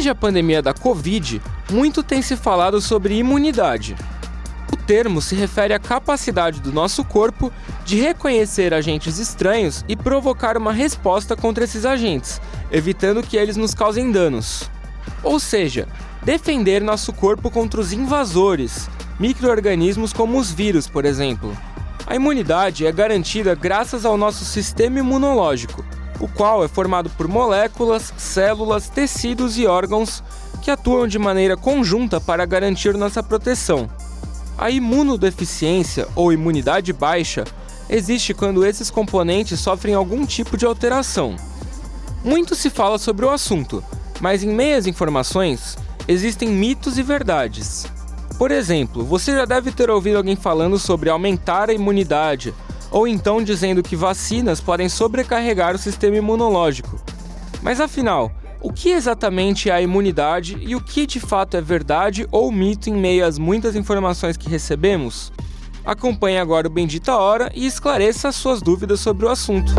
Desde a pandemia da Covid, muito tem se falado sobre imunidade. O termo se refere à capacidade do nosso corpo de reconhecer agentes estranhos e provocar uma resposta contra esses agentes, evitando que eles nos causem danos. Ou seja, defender nosso corpo contra os invasores, micro-organismos como os vírus, por exemplo. A imunidade é garantida graças ao nosso sistema imunológico, o qual é formado por moléculas, células, tecidos e órgãos que atuam de maneira conjunta para garantir nossa proteção. A imunodeficiência ou imunidade baixa existe quando esses componentes sofrem algum tipo de alteração. Muito se fala sobre o assunto, mas em meio às informações, existem mitos e verdades. Por exemplo, você já deve ter ouvido alguém falando sobre aumentar a imunidade, ou então dizendo que vacinas podem sobrecarregar o sistema imunológico. Mas afinal, o que exatamente é a imunidade e o que de fato é verdade ou mito em meio às muitas informações que recebemos? Acompanhe agora o Bendita Hora e esclareça as suas dúvidas sobre o assunto.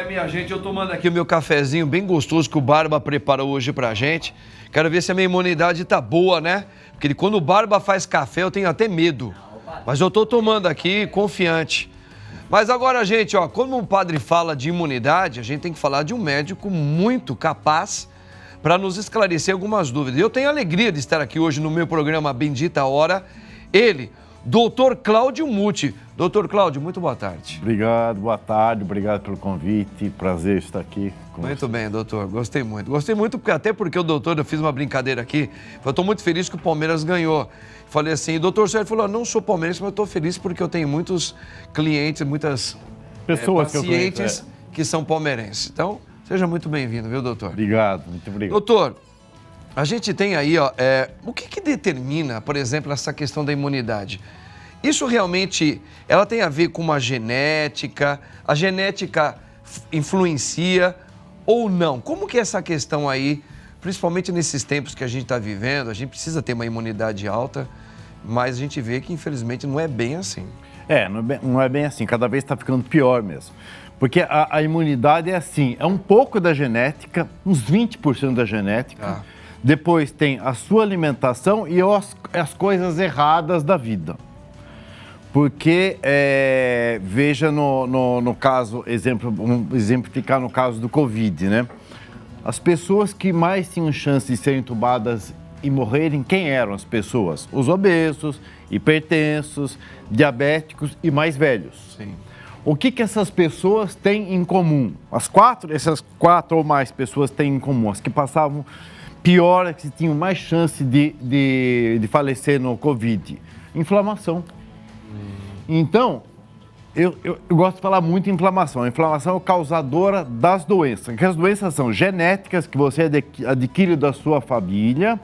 Minha gente, eu tomando aqui o meu cafezinho bem gostoso que o Barba preparou hoje pra gente. Quero ver se a minha imunidade tá boa, né? Porque quando o Barba faz café eu tenho até medo. Mas eu tô tomando aqui confiante. Mas agora, gente, ó, quando o padre fala de imunidade, a gente tem que falar de um médico muito capaz para nos esclarecer algumas dúvidas. Eu tenho a alegria de estar aqui hoje no meu programa Bendita Hora. Ele, Dr. Cláudio Muti. Dr. Cláudio, muito boa tarde. Obrigado, boa tarde, obrigado pelo convite, prazer estar aqui com você. Muito bem, doutor, gostei muito, até porque o doutor, eu fiz uma brincadeira aqui, eu estou muito feliz que o Palmeiras ganhou. Falei assim, o doutor Sérgio falou, não sou palmeirense, mas eu estou feliz porque eu tenho muitos clientes, muitas pessoas pacientes que são palmeirenses. Então, seja muito bem-vindo, viu, doutor? Obrigado, muito obrigado. Doutor, a gente tem aí, ó, o que determina, por exemplo, essa questão da imunidade? Isso realmente, ela tem a ver com uma genética? A genética influencia ou não? Como que é essa questão aí, principalmente nesses tempos que a gente está vivendo, a gente precisa ter uma imunidade alta, mas a gente vê que infelizmente não é bem assim. Não é bem assim, cada vez está ficando pior mesmo. Porque a imunidade é assim, é um pouco da genética, uns 20% da genética, depois tem a sua alimentação e as coisas erradas da vida. Porque, veja no caso, vamos exemplificar no caso do Covid, né? As pessoas que mais tinham chance de serem entubadas e morrerem, quem eram as pessoas? Os obesos, hipertensos, diabéticos e mais velhos. Sim. O que essas pessoas têm em comum? Essas quatro ou mais pessoas têm em comum. As que passavam pior, as que tinham mais chance de falecer no Covid. Inflamação. Então, eu gosto de falar muito em inflamação. A inflamação é causadora das doenças. Porque as doenças são genéticas, que você adquire da sua família,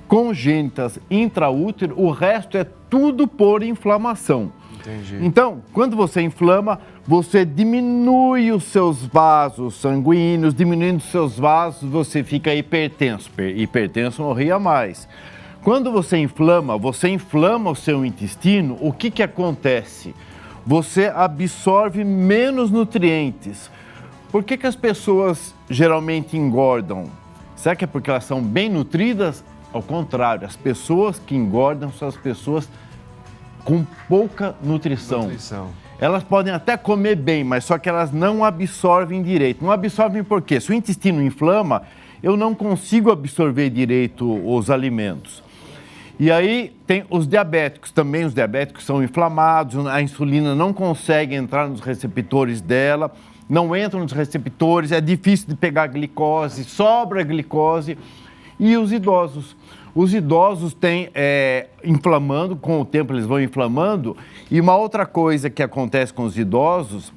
congênitas, intraútero, o resto é tudo por inflamação. Entendi. Então, quando você inflama, você diminui os seus vasos sanguíneos, diminuindo os seus vasos, você fica hipertenso. Hipertenso morria mais. Quando você inflama o seu intestino, o que acontece? Você absorve menos nutrientes. Por que as pessoas geralmente engordam? Será que é porque elas são bem nutridas? Ao contrário, as pessoas que engordam são as pessoas com pouca nutrição. Elas podem até comer bem, mas só que elas não absorvem direito. Não absorvem por quê? Se o intestino inflama, eu não consigo absorver direito os alimentos. E aí tem os diabéticos também, os diabéticos são inflamados, a insulina não consegue entrar nos receptores dela, não entra nos receptores, é difícil de pegar glicose, sobra glicose. E os idosos? Os idosos têm inflamando, com o tempo eles vão inflamando. E uma outra coisa que acontece com os idosos,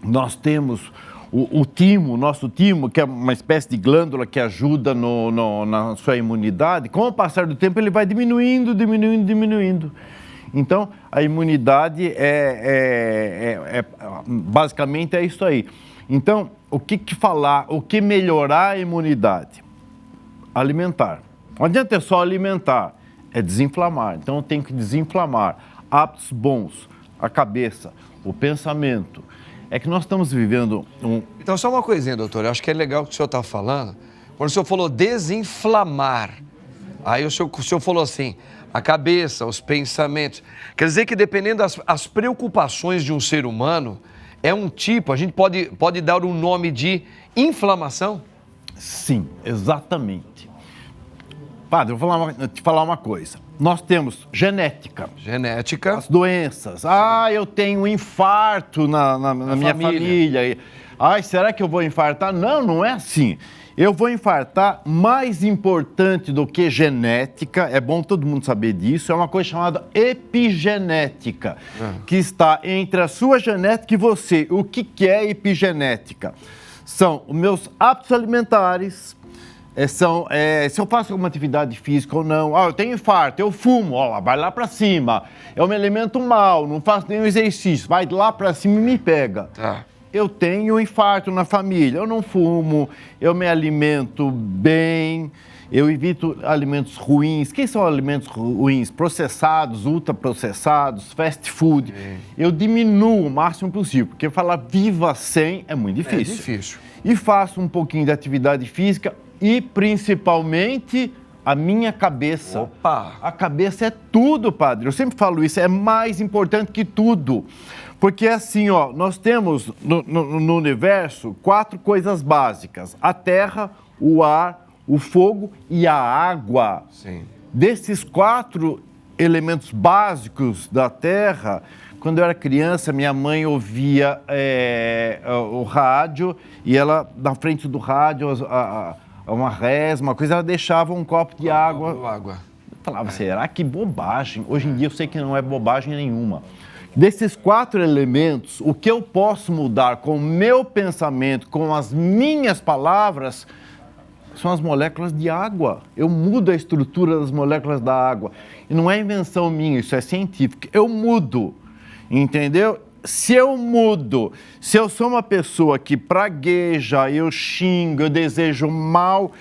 nós temos o timo, o nosso timo, que é uma espécie de glândula que ajuda na sua imunidade. Com o passar do tempo ele vai diminuindo. Então, a imunidade basicamente é isso aí. Então, o que melhorar a imunidade? Alimentar. Não adianta só alimentar, é desinflamar. Então, eu tenho que desinflamar. Hábitos bons, a cabeça, o pensamento, É que nós estamos vivendo Então, só uma coisinha, doutor. Eu acho que é legal o que o senhor está falando. Quando o senhor falou desinflamar, aí o senhor falou assim, a cabeça, os pensamentos. Quer dizer que dependendo das preocupações de um ser humano, é um tipo, a gente pode dar um nome de inflamação? Sim, exatamente. Padre, eu vou te falar uma coisa. Nós temos genética. Genética. As doenças. Eu tenho um infarto na minha família. Ai, será que eu vou infartar? Não, não é assim. Eu vou infartar. Mais importante do que genética, é bom todo mundo saber disso, é uma coisa chamada epigenética, que está entre a sua genética e você. O que é epigenética? São os meus hábitos alimentares, se eu faço alguma atividade física ou não. Eu tenho infarto, eu fumo, vai lá pra cima. Eu me alimento mal, não faço nenhum exercício, vai lá pra cima e me pega. Tá. Eu tenho infarto na família, eu não fumo, eu me alimento bem, eu evito alimentos ruins. Quem são alimentos ruins? Processados, ultraprocessados, fast food. Eu diminuo o máximo possível, porque falar viva sem é muito difícil. É difícil. E faço um pouquinho de atividade física e principalmente a minha cabeça. Opa! A cabeça é tudo, padre. Eu sempre falo isso, é mais importante que tudo. Porque assim, nós temos no universo 4 coisas básicas: a terra, o ar, o fogo e a água. Sim. Desses 4 elementos básicos da terra, quando eu era criança, minha mãe ouvia o rádio e ela, na frente do rádio, uma reza, uma coisa, ela deixava um copo de água. Eu falava, será que bobagem? Hoje em dia eu sei que não é bobagem nenhuma. Desses 4 elementos, o que eu posso mudar com o meu pensamento, com as minhas palavras, são as moléculas de água. Eu mudo a estrutura das moléculas da água. E não é invenção minha, isso é científico. Eu mudo, entendeu? Se eu mudo, se eu sou uma pessoa que pragueja, eu xingo, eu desejo mal,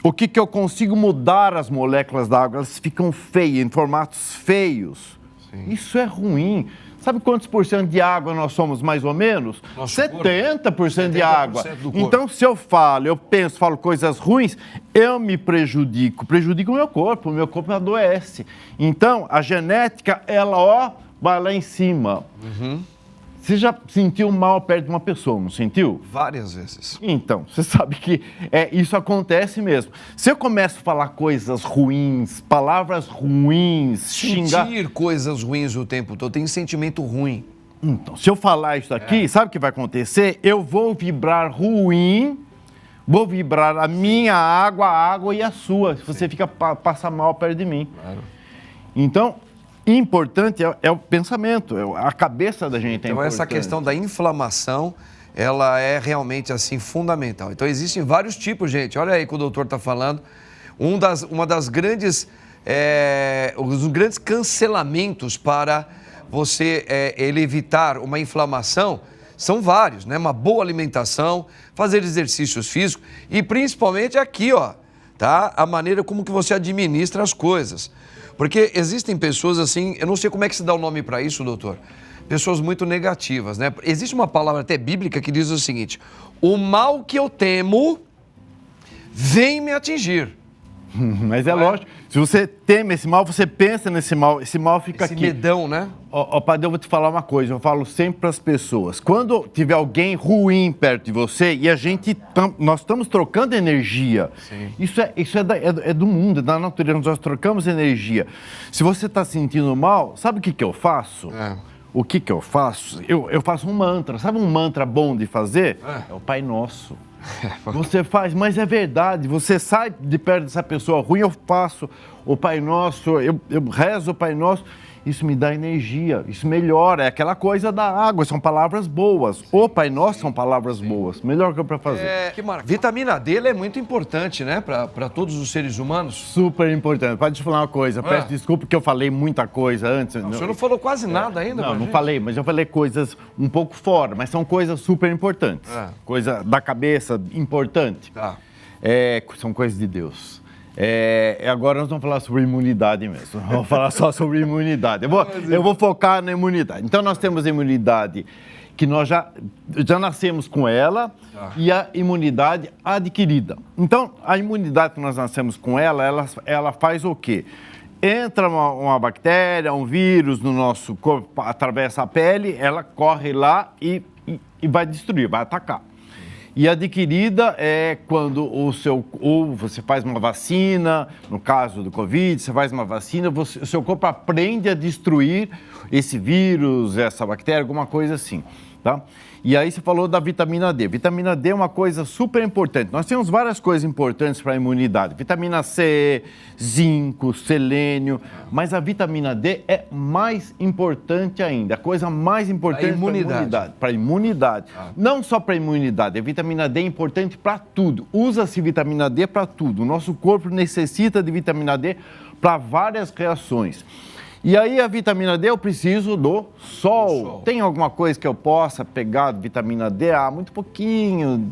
o que eu consigo mudar as moléculas da água? Elas ficam feias, em formatos feios. Sim. Isso é ruim. Sabe quantos por cento de água nós somos, mais ou menos? 70% de água. Então, se eu falo coisas ruins, eu me prejudico o meu corpo adoece. Então, a genética, ela, vai lá em cima. Uhum. Você já sentiu mal perto de uma pessoa, não sentiu? Várias vezes. Então, você sabe que isso acontece mesmo. Se eu começo a falar coisas ruins, palavras ruins, xingar... Sentir coisas ruins o tempo todo, tem sentimento ruim. Então, se eu falar isso aqui, sabe o que vai acontecer? Eu vou vibrar ruim, vou vibrar a minha água, a água e a sua. Você passa mal perto de mim. Claro. Então... importante é o pensamento, a cabeça da gente. Então, essa questão da inflamação, ela é realmente, assim, fundamental. Então, existem vários tipos, gente. Olha aí que o doutor está falando. Uma das grandes, os grandes cancelamentos para você ele evitar uma inflamação são vários, né? Uma boa alimentação, fazer exercícios físicos e, principalmente, aqui, tá? A maneira como que você administra as coisas. Porque existem pessoas assim, eu não sei como é que se dá o nome para isso, doutor, pessoas muito negativas, né? Existe uma palavra até bíblica que diz o seguinte: o mal que eu temo vem me atingir. Mas é lógico, se você teme esse mal, você pensa nesse mal, esse mal fica aqui. Esse medão, né? Padre, eu vou te falar uma coisa, eu falo sempre para as pessoas, quando tiver alguém ruim perto de você e nós estamos trocando energia, sim, isso é do mundo, é da natureza, nós trocamos energia. Se você está sentindo mal, sabe o que eu faço? O que eu faço? Eu faço um mantra, sabe um mantra bom de fazer? É o Pai Nosso. Você faz, mas é verdade, você sai de perto dessa pessoa ruim, eu faço o Pai Nosso, eu rezo o Pai Nosso, isso me dá energia, isso melhora, é aquela coisa da água, são palavras boas. O Pai Nosso são palavras boas, melhor que eu para fazer. Que maravilha. Vitamina D é muito importante, né, para todos os seres humanos. Super importante. Pode te falar uma coisa, peço desculpa porque eu falei muita coisa antes. O senhor não falou quase nada ainda, não falei, mas eu falei coisas um pouco fora, mas são coisas super importantes. Coisa da cabeça, importante. Tá. São coisas de Deus. Agora nós vamos falar sobre imunidade mesmo. Vamos falar só sobre imunidade. Eu vou focar na imunidade. Então nós temos a imunidade que nós já nascemos com ela, e a imunidade adquirida. Então, a imunidade que nós nascemos com ela faz o quê? Entra uma bactéria, um vírus no nosso corpo, atravessa a pele, ela corre lá e vai destruir, vai atacar. E adquirida é quando ou você faz uma vacina, no caso do Covid, você faz uma vacina, o seu corpo aprende a destruir esse vírus, essa bactéria, alguma coisa assim, tá? E aí você falou da vitamina D. Vitamina D é uma coisa super importante. Nós temos várias coisas importantes para a imunidade. Vitamina C, zinco, selênio, mas a vitamina D é mais importante ainda. A coisa mais importante para a imunidade. Não só para a imunidade, a vitamina D é importante para tudo. Usa-se vitamina D para tudo. O nosso corpo necessita de vitamina D para várias reações. E aí a vitamina D eu preciso do sol. Tem alguma coisa que eu possa pegar de vitamina D? Muito pouquinho,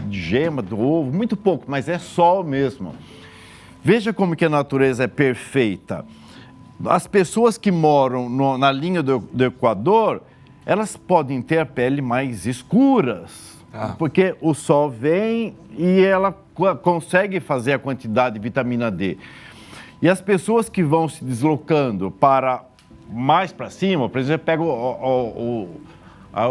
de gema, do ovo, muito pouco, mas é sol mesmo. Veja como que a natureza é perfeita. As pessoas que moram na linha do Equador, elas podem ter a pele mais escuras, porque o sol vem e ela consegue fazer a quantidade de vitamina D. E as pessoas que vão se deslocando mais para cima, por exemplo, pega a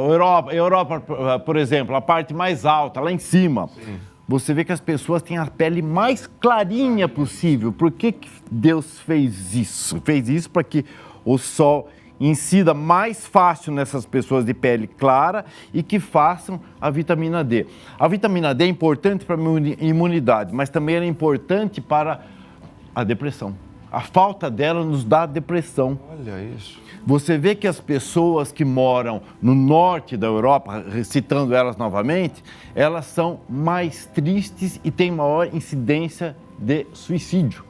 Europa, por exemplo, a parte mais alta, lá em cima. Sim. Você vê que as pessoas têm a pele mais clarinha possível. Por que Deus fez isso? Fez isso para que o sol incida mais fácil nessas pessoas de pele clara e que façam a vitamina D. A vitamina D é importante para a imunidade, mas também é importante para a depressão. A falta dela nos dá depressão. Olha isso. Você vê que as pessoas que moram no norte da Europa, citando elas novamente, elas são mais tristes e têm maior incidência de suicídio.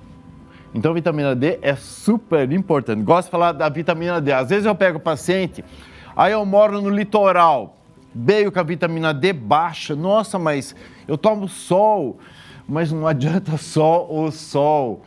Então a vitamina D é super importante. Gosto de falar da vitamina D. Às vezes eu pego o paciente, aí eu moro no litoral, veio com a vitamina D baixa. Nossa, mas eu tomo sol, mas não adianta só o sol.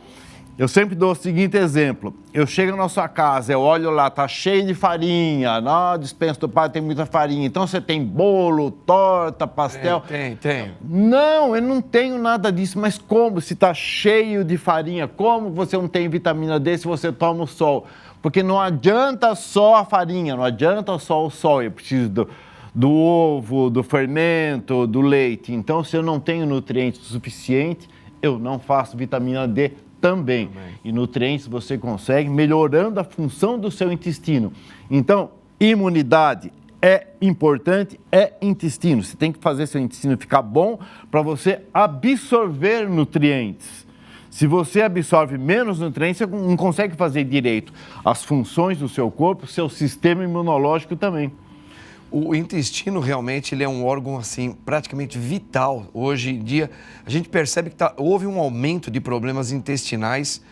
Eu sempre dou o seguinte exemplo. Eu chego na sua casa, eu olho lá, tá cheio de farinha. Na despensa do pai tem muita farinha. Então você tem bolo, torta, pastel. Tem. Não, eu não tenho nada disso. Mas como se tá cheio de farinha? Como você não tem vitamina D se você toma o sol? Porque não adianta só a farinha, não adianta só o sol. Eu preciso do ovo, do fermento, do leite. Então, se eu não tenho nutrientes suficientes, eu não faço vitamina D também. E nutrientes você consegue melhorando a função do seu intestino. Então, imunidade é importante, é intestino. Você tem que fazer seu intestino ficar bom para você absorver nutrientes. Se você absorve menos nutrientes, você não consegue fazer direito as funções do seu corpo, seu sistema imunológico também. O intestino realmente ele é um órgão assim praticamente vital. Hoje em dia a gente percebe que houve um aumento de problemas intestinais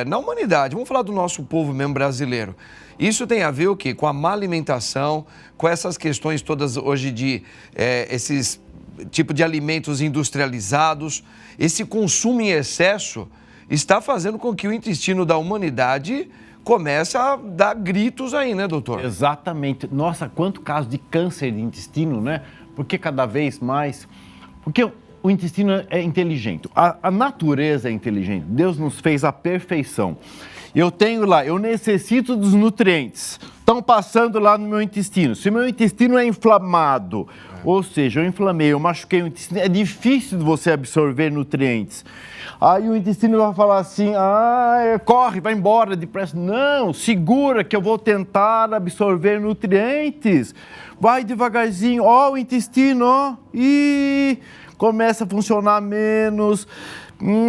na humanidade. Vamos falar do nosso povo mesmo brasileiro. Isso tem a ver o quê? Com a má alimentação, com essas questões todas hoje de esses tipo de alimentos industrializados. Esse consumo em excesso está fazendo com que o intestino da humanidade começa a dar gritos aí, né, doutor? Exatamente. Nossa, quanto caso de câncer de intestino, né? Porque cada vez mais... Porque o intestino é inteligente. A natureza é inteligente. Deus nos fez a perfeição. Eu tenho lá, eu necessito dos nutrientes. Estão passando lá no meu intestino. Se o meu intestino é inflamado, ou seja, eu inflamei, eu machuquei o intestino, é difícil de você absorver nutrientes. Aí o intestino vai falar assim, corre, vai embora depressa. Não, segura que eu vou tentar absorver nutrientes. Vai devagarzinho, o intestino, e começa a funcionar menos,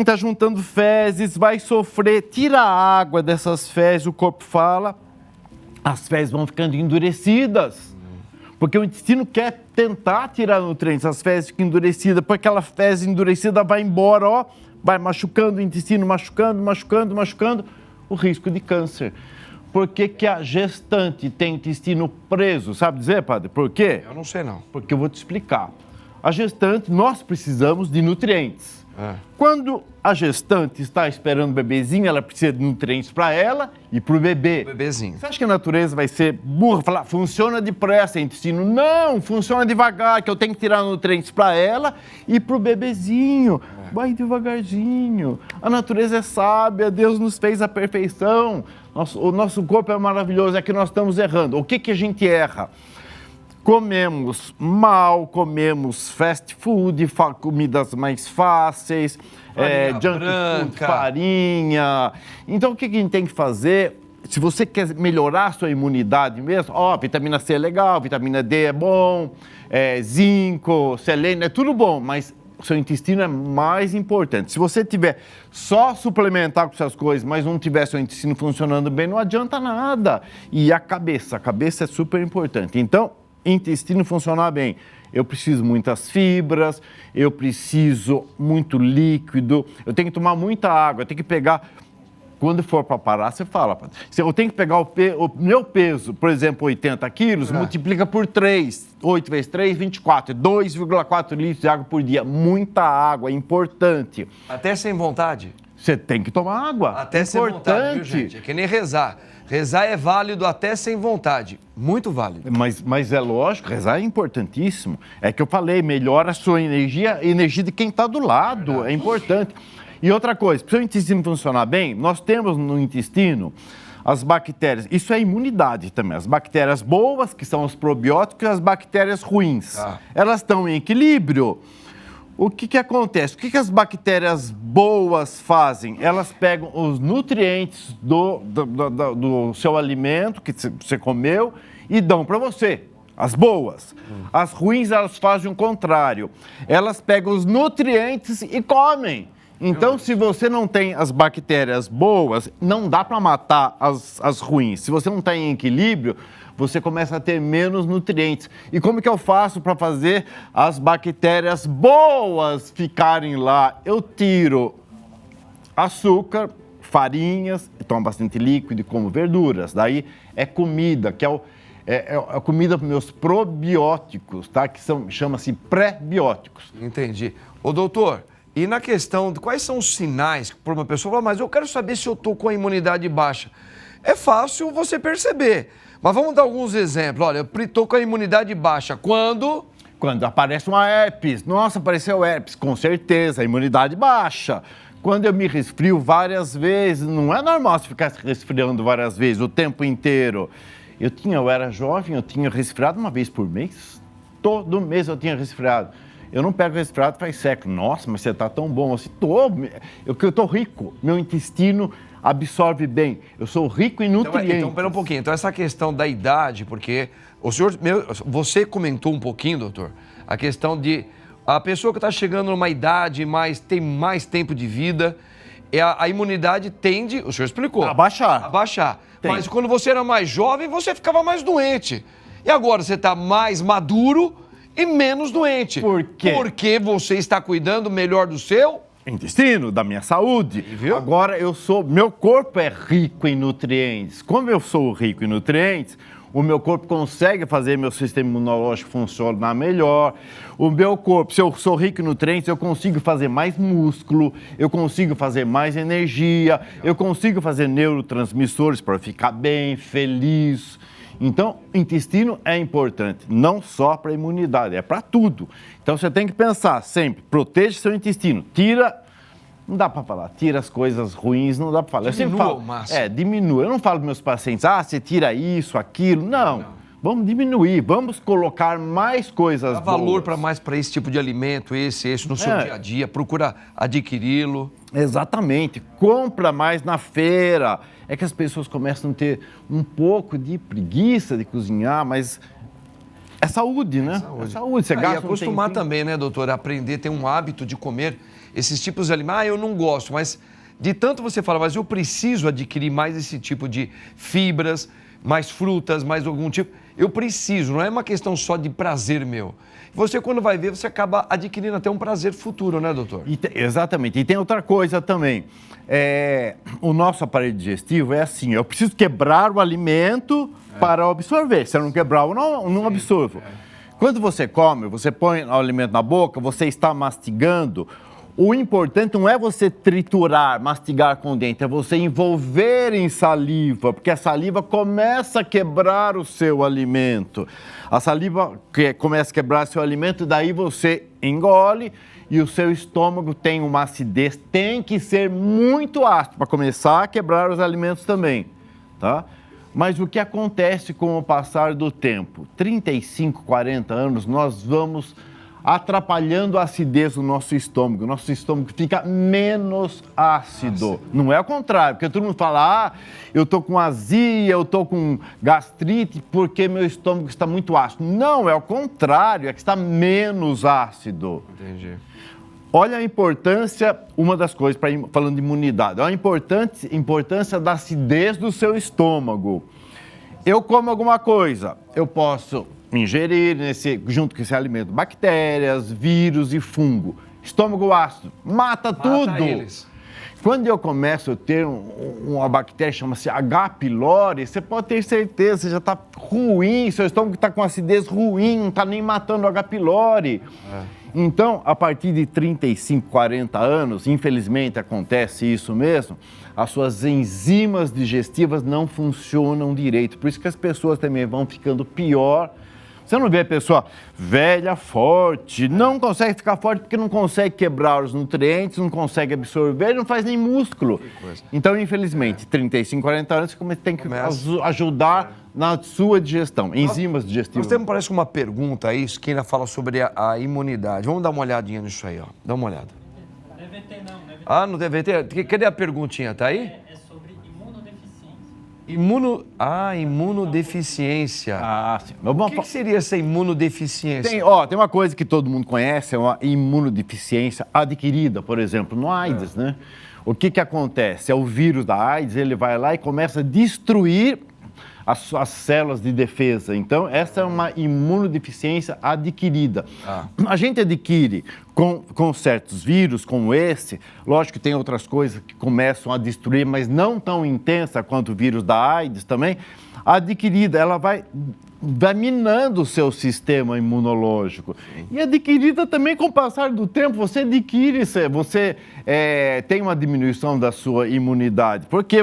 tá juntando fezes, vai sofrer, tira a água dessas fezes, o corpo fala, as fezes vão ficando endurecidas. Porque o intestino quer tentar tirar nutrientes, as fezes ficam endurecidas, porque aquela fezes endurecida vai embora, vai machucando o intestino, machucando, o risco de câncer. Por que a gestante tem intestino preso? Sabe dizer, padre, por quê? Eu não sei não. Porque eu vou te explicar. A gestante, nós precisamos de nutrientes. Quando a gestante está esperando o bebezinho, ela precisa de nutrientes para ela e para o bebê. Bebezinho. Você acha que a natureza vai ser burra, falar, funciona depressa, intestino? Não, funciona devagar, que eu tenho que tirar nutrientes para ela e para o bebezinho. Vai devagarzinho. A natureza é sábia, Deus nos fez a perfeição. O nosso corpo é maravilhoso, é que nós estamos errando. O que a gente erra? Comemos mal, comemos fast food, comidas mais fáceis, junk food, farinha. Então, o que a gente tem que fazer? Se você quer melhorar a sua imunidade mesmo, vitamina C é legal, vitamina D é bom, zinco, selênio, é tudo bom, mas o seu intestino é mais importante. Se você tiver só suplementar com essas coisas, mas não tiver seu intestino funcionando bem, não adianta nada. E a cabeça é super importante. Então, intestino funcionar bem, eu preciso muitas fibras, eu preciso muito líquido, eu tenho que tomar muita água, eu tenho que pegar, quando for para parar, você fala, eu tenho que pegar o meu peso, por exemplo, 80 quilos, multiplica por 3, 8 vezes 3, 24, 2,4 litros de água por dia, muita água, é importante. Até sem vontade? Você tem que tomar água. Até sem vontade, viu, gente? É que nem rezar. Rezar é válido até sem vontade. Muito válido. Mas é lógico, rezar é importantíssimo. É que eu falei, melhora a sua energia, a energia de quem está do lado. É importante. E outra coisa, para o seu intestino funcionar bem, nós temos no intestino as bactérias. Isso é imunidade também. As bactérias boas, que são os probióticos, e as bactérias ruins. Elas estão em equilíbrio. O que acontece? O que as bactérias boas fazem? Elas pegam os nutrientes do seu alimento que você comeu e dão para você. As boas. As ruins, elas fazem o contrário. Elas pegam os nutrientes e comem. Então, se você não tem as bactérias boas, não dá para matar as ruins. Se você não está em equilíbrio, você começa a ter menos nutrientes. E como que eu faço para fazer as bactérias boas ficarem lá? Eu tiro açúcar, farinhas, tomo bastante líquido e como verduras. Daí é comida, que é a comida para meus probióticos, tá? Que chama-se pré-bióticos. Entendi. Ô, doutor, e na questão de quais são os sinais para uma pessoa falar, mas eu quero saber se eu estou com a imunidade baixa. É fácil você perceber. Mas vamos dar alguns exemplos. Olha, eu estou com a imunidade baixa. Quando? Quando aparece uma herpes. Nossa, apareceu herpes. Com certeza, a imunidade baixa. Quando eu me resfrio várias vezes, não é normal você ficar se resfriando várias vezes o tempo inteiro. Eu era jovem, eu tinha resfriado uma vez por mês. Todo mês eu tinha resfriado. Eu não pego resfriado faz século. Nossa, mas você está tão bom. Eu estou rico. Meu intestino absorve bem. Eu sou rico em nutrientes. Então, pera um pouquinho. Então, essa questão da idade, porque você comentou um pouquinho, doutor, a questão de a pessoa que está chegando numa idade, tem mais tempo de vida, a imunidade tende, o senhor explicou. A baixar. Mas quando você era mais jovem, você ficava mais doente. E agora você está mais maduro e menos doente. Por quê? Porque você está cuidando melhor do seu intestino, da minha saúde. Viu? Agora meu corpo é rico em nutrientes. Como eu sou rico em nutrientes, o meu corpo consegue fazer meu sistema imunológico funcionar melhor. O meu corpo, se eu sou rico em nutrientes, eu consigo fazer mais músculo, eu consigo fazer mais energia, eu consigo fazer neurotransmissores para ficar bem, feliz. Então, intestino é importante, não só para a imunidade, é para tudo. Então, você tem que pensar sempre, proteja seu intestino, não dá para falar, tira as coisas ruins, não dá para falar. Diminua ao máximo. Diminua. Eu não falo para meus pacientes, você tira isso, aquilo. Não. Vamos diminuir, vamos colocar mais coisas boas. Dá valor para esse tipo de alimento, esse no seu dia a dia, procura adquiri-lo. Exatamente, compra mais na feira. É que as pessoas começam a ter um pouco de preguiça de cozinhar, mas é saúde, né? É saúde. Você gasta e acostumar também, né, doutor? Aprender, ter um hábito de comer esses tipos de alimentos. Eu não gosto, mas de tanto você fala, mas eu preciso adquirir mais esse tipo de fibras, mais frutas, mais algum tipo. Eu preciso, não é uma questão só de prazer meu. Você, quando vai ver, você acaba adquirindo até um prazer futuro, né, doutor? Exatamente. E tem outra coisa também. O nosso aparelho digestivo é assim, eu preciso quebrar o alimento para absorver. Se eu não quebrar, eu não absorvo. Quando você come, você põe o alimento na boca, você está mastigando, O importante não é você triturar, mastigar com o dente, é você envolver em saliva, porque a saliva começa a quebrar o seu alimento. A saliva começa a quebrar o seu alimento, daí você engole e o seu estômago tem uma acidez, tem que ser muito ácido para começar a quebrar os alimentos também, tá? Mas o que acontece com o passar do tempo? 35, 40 anos, nós vamos atrapalhando a acidez do nosso estômago. Nosso estômago fica menos ácido. Não é o contrário, porque todo mundo fala, eu tô com azia, eu tô com gastrite, porque meu estômago está muito ácido. Não, é o contrário, é que está menos ácido. Entendi. Olha a importância, uma das coisas, falando de imunidade, olha a importância da acidez do seu estômago. Eu como alguma coisa, eu posso ingerir, junto com esse alimento, bactérias, vírus e fungo. Estômago ácido, mata tudo. Eles. Quando eu começo a ter uma bactéria, chama-se H. pylori, você pode ter certeza, você já está ruim, seu estômago está com acidez ruim, não está nem matando o H. pylori. Então, a partir de 35, 40 anos, infelizmente acontece isso mesmo, as suas enzimas digestivas não funcionam direito. Por isso que as pessoas também vão ficando pior. Você não vê a pessoa velha, forte, não consegue ficar forte porque não consegue quebrar os nutrientes, não consegue absorver, não faz nem músculo. Então, infelizmente, 35, 40 anos, você tem que ajudar na sua digestão, enzimas digestivas. Nós temos, parece, uma pergunta aí, que ainda fala sobre a imunidade. Vamos dar uma olhadinha nisso aí, ó. Dá uma olhada. DVT não, DVT. Ah, no DVT? Cadê a perguntinha? Tá aí? É sobre imunodeficiência. Imunodeficiência. Sim. O que seria essa imunodeficiência? Tem uma coisa que todo mundo conhece, é uma imunodeficiência adquirida, por exemplo, no AIDS, né? O que acontece? É o vírus da AIDS, ele vai lá e começa a destruir as células de defesa. Então, essa é uma imunodeficiência adquirida. A gente adquire com certos vírus, como esse, lógico que tem outras coisas que começam a destruir, mas não tão intensa quanto o vírus da AIDS também. A adquirida, ela vai minando o seu sistema imunológico. E adquirida também com o passar do tempo, você adquire, você tem uma diminuição da sua imunidade. Porque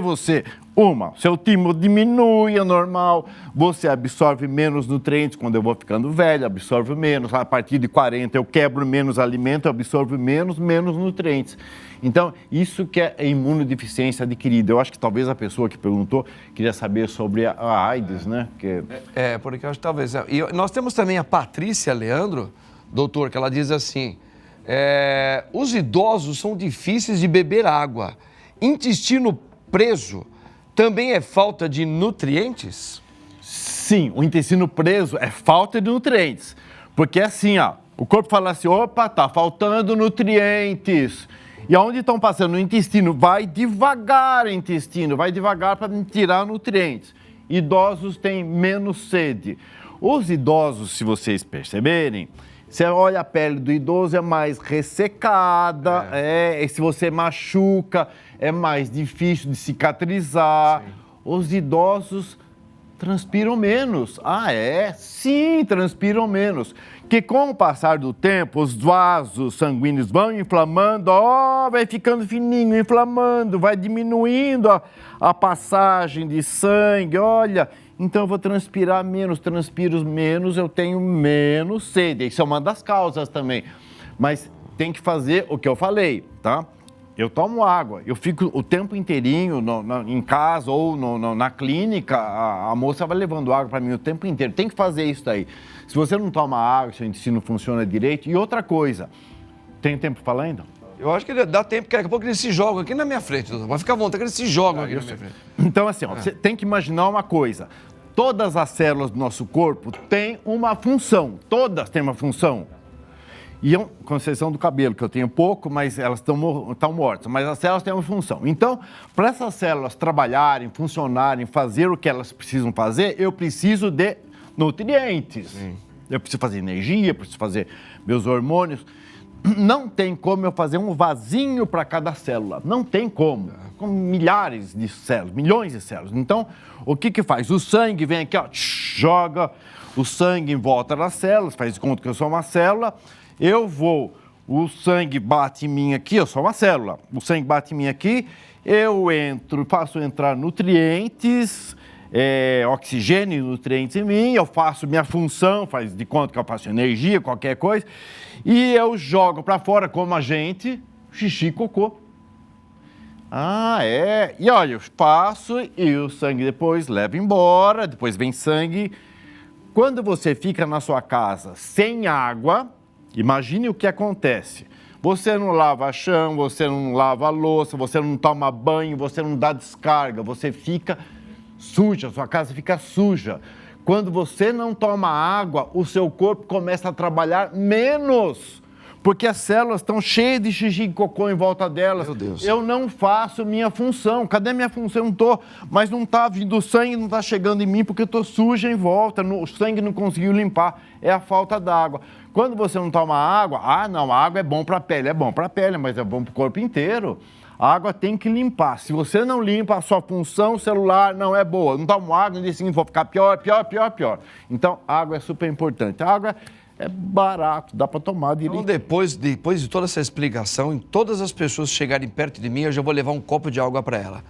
seu timo diminui, é normal, você absorve menos nutrientes quando eu vou ficando velho, absorve menos, a partir de 40 eu quebro menos alimento, eu absorvo menos nutrientes. Então, isso que é a imunodeficiência adquirida. Eu acho que talvez a pessoa que perguntou queria saber sobre a AIDS, né? Porque eu acho que talvez... E nós temos também a Patrícia Leandro, doutor, que ela diz assim, os idosos são difíceis de beber água. Intestino preso também é falta de nutrientes? Sim, o intestino preso é falta de nutrientes. Porque assim, o corpo fala assim, opa, tá faltando nutrientes. E aonde estão passando? No intestino. Vai devagar para tirar nutrientes. Idosos têm menos sede. Os idosos, se vocês perceberem, você olha a pele do idoso, é mais ressecada, e se você machuca, é mais difícil de cicatrizar. Sim. Os idosos transpiram menos. Sim, transpiram menos. Que com o passar do tempo, os vasos sanguíneos vão inflamando, vai ficando fininho, inflamando, vai diminuindo a passagem de sangue, então eu vou transpirar menos, transpiro menos, eu tenho menos sede. Isso é uma das causas também. Mas tem que fazer o que eu falei, tá? Eu tomo água, eu fico o tempo inteirinho em casa ou na clínica, a moça vai levando água para mim o tempo inteiro. Tem que fazer isso daí. Se você não toma água, seu intestino funciona direito. E outra coisa, tem tempo para falar ainda? Eu acho que dá tempo, porque daqui a pouco eles se jogam aqui na minha frente, doutor. Vai ficar à vontade, eles se jogam aqui na minha frente. Então, assim, você tem que imaginar uma coisa. Todas as células do nosso corpo têm uma função. Todas têm uma função. E com exceção do cabelo, que eu tenho pouco, mas elas estão mortas. Mas as células têm uma função. Então, para essas células trabalharem, funcionarem, fazer o que elas precisam fazer, eu preciso de nutrientes. Sim. Eu preciso fazer energia, preciso fazer meus hormônios. Não tem como eu fazer um vasinho para cada célula. Não tem como. Com milhares de células, milhões de células. Então, o que faz? O sangue vem aqui, joga o sangue em volta das células, faz de conta que eu sou uma célula. Eu vou o sangue bate em mim aqui, eu sou uma célula, o sangue bate em mim aqui, eu entro, faço entrar nutrientes, oxigênio e nutrientes em mim, eu faço minha função, faz de conta que eu faço energia, qualquer coisa, e eu jogo para fora como a gente, xixi e cocô. Ah, é. E olha, eu faço e o sangue depois leva embora, depois vem sangue. Quando você fica na sua casa sem água, imagine o que acontece. Você não lava chão, você não lava louça, você não toma banho, você não dá descarga, você fica suja, sua casa fica suja. Quando você não toma água, o seu corpo começa a trabalhar menos, porque as células estão cheias de xixi e cocô em volta delas. Meu Deus. Eu não faço minha função. Cadê minha função? Eu não tô, mas não está vindo o sangue, não está chegando em mim porque eu estou suja em volta, o sangue não conseguiu limpar. É a falta d'água. Quando você não toma água, não, a água é bom para a pele. É bom para a pele, mas é bom para o corpo inteiro. A água tem que limpar. Se você não limpa, a sua função celular não é boa. Não tomo água, no dia seguinte vou ficar pior. Então, água é super importante. A água é barato, dá para tomar direito. Então, depois de toda essa explicação, em todas as pessoas chegarem perto de mim, eu já vou levar um copo de água para ela.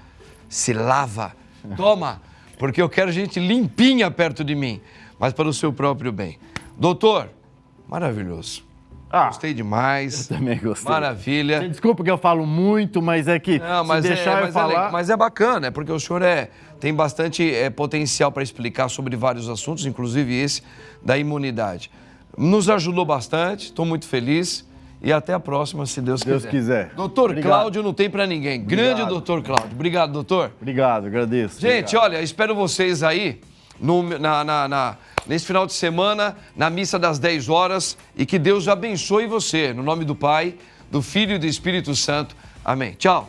Se lava, toma, porque eu quero gente limpinha perto de mim, mas para o seu próprio bem. Doutor, maravilhoso. Gostei demais. Eu também gostei. Maravilha. Desculpa que eu falo muito, mas é que Não, se deixar eu falar... mas é bacana, porque o senhor tem bastante potencial para explicar sobre vários assuntos, inclusive esse da imunidade. Nos ajudou bastante, estou muito feliz e até a próxima, se Deus quiser. Doutor Obrigado. Cláudio não tem para ninguém. Grande doutor Cláudio. Obrigado, doutor. Obrigado, agradeço. Gente, Obrigado. olha, espero vocês aí nesse final de semana, na missa das 10 horas e que Deus abençoe você. No nome do Pai, do Filho e do Espírito Santo. Amém. Tchau.